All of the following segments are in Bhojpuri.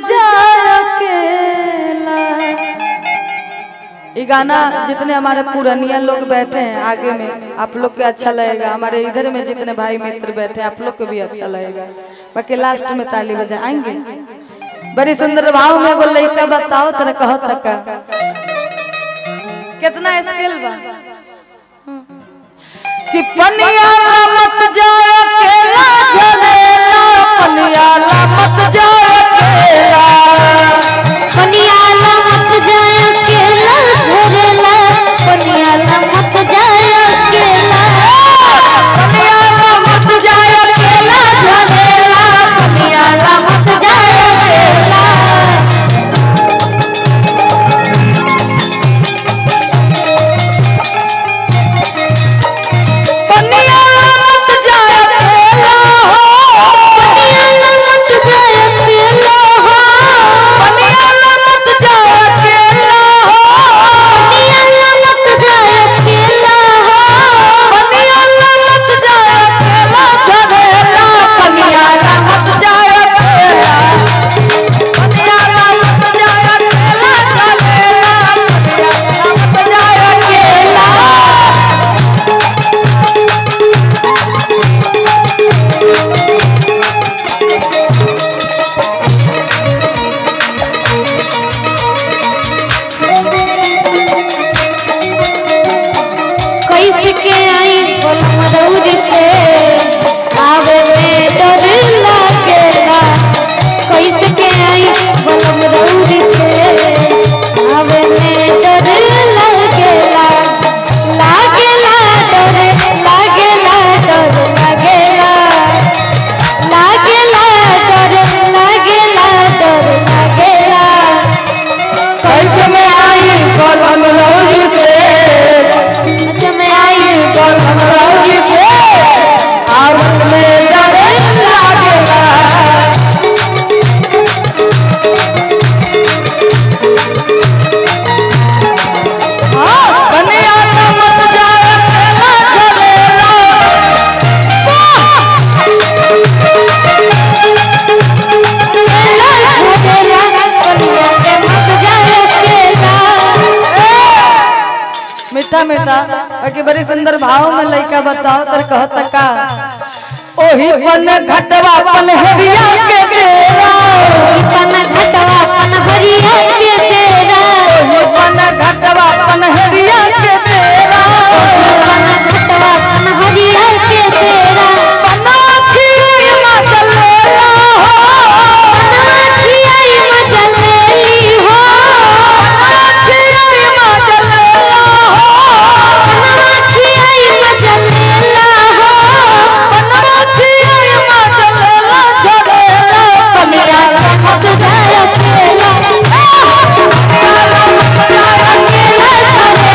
जाए अकेला। ये गाना जितने हमारे पुरानिया लोग बैठे हैं आगे में आप लोग को अच्छा लगेगा, हमारे इधर में जितने भाई मित्र बैठे हैं आप लोग को भी अच्छा लगेगा। बाकी लास्ट में ताली बजाएंगे। बड़ी सुंदर भाव में एगो लड़का बताओ तेरे कहो तक कितना स्किल बा कि पनियाला मत जाए अकेला झरेला, पनियाला मत जाए अकेला, पनियाला मत जाए अकेला झरेला, पनियाला मत जाए अकेला, पनियाला मत जाए अकेला झरेला, पनियाला मत जाए अकेला। मीठा मीठा बाकी बड़ी सुंदर भाव में लड़का बताओ तर कहता का ओही पन घटवा पन हरिया के तेरा, ओही पन घटवा पन हरिया के तेरा, ओही पन घटवा पन हरिया के तेरा, ओही पन घटवा पन हरिया के तेरा, पनाखी मचलेला हो, पनाखी मचलेली हो, पनाखी मचलेला हो, पनाखी मचलेला हो, पनाखी मचलेला झरेला, पनियाला मत जाए अकेला, पनियाला मत जाए अकेला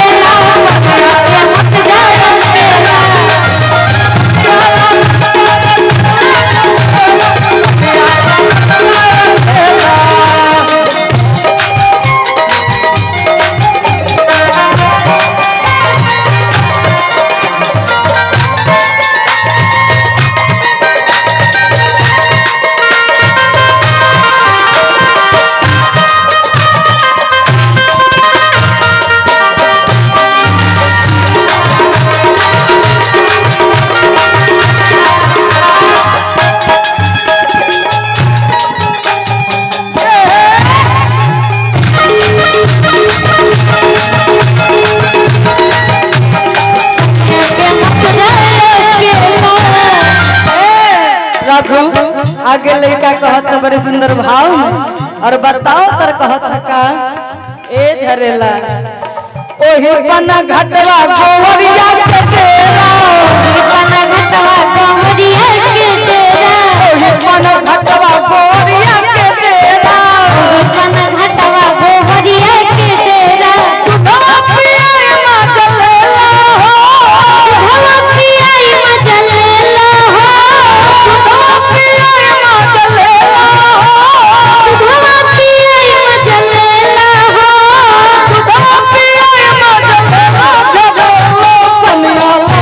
झरेला, पनियाला मत जाए अकेला। आगे लड़का कहत बड़े सुंदर भाव में और बताओ तर कहत का ए झरेला ओही पन घटवा गोवरिया के तेरा, ओही पन घटवा गोवरिया के तेरा, ओही पन घटवा गोवरिया के तेरा, ओही पन घटवा गोवरिया के तेरा, दुधवा पियाई मचलेला हो, दुधवा पियाई मचलेला हो, दुधवा पियाई मचलेला हो, दुधवा पियाई मचलेला हो, दुधवा पियाई मचलेला झरेला, पनियाला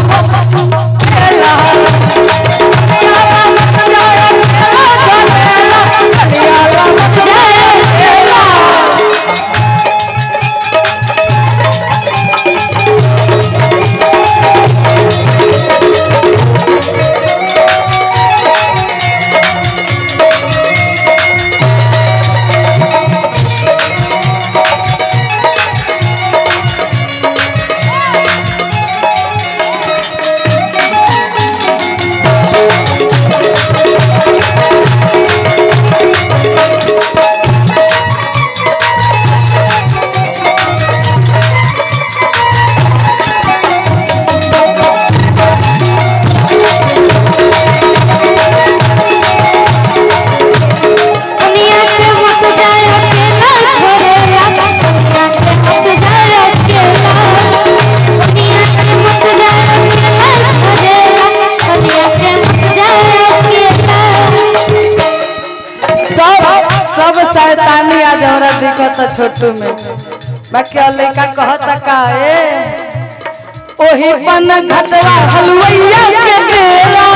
कहता छोटू में बाकी लड़का कहता का ए ओही पन घटवा हलवैया के बेरा